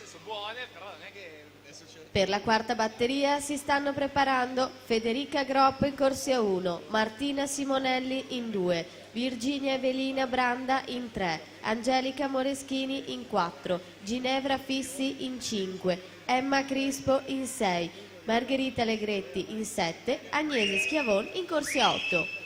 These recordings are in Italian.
sono buone, però non è che adesso c'è... Per la quarta batteria si stanno preparando Federica Groppo in corsia 1, Martina Simonelli in 2, Virginia Evelina Branda in 3, Angelica Moreschini in 4, Ginevra Fissi in 5, Emma Crispo in 6, Margherita Legretti in 7, Agnese Schiavon in corsia 8.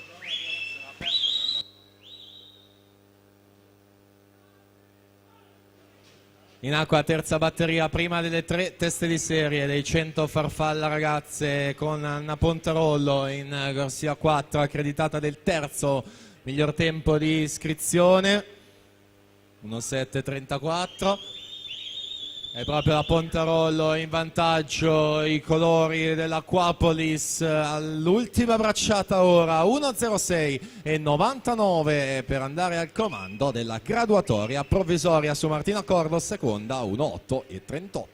In acqua terza batteria, prima delle 3 teste di serie dei 100 farfalla ragazze, con Anna Pontarollo in corsia 4, accreditata del terzo miglior tempo di iscrizione, 1.7.34. È proprio la Pontarollo in vantaggio, i colori dell'Aquapolis all'ultima bracciata ora, 1.06.99 per andare al comando della graduatoria provvisoria su Martina Corvo, seconda 1.8.38.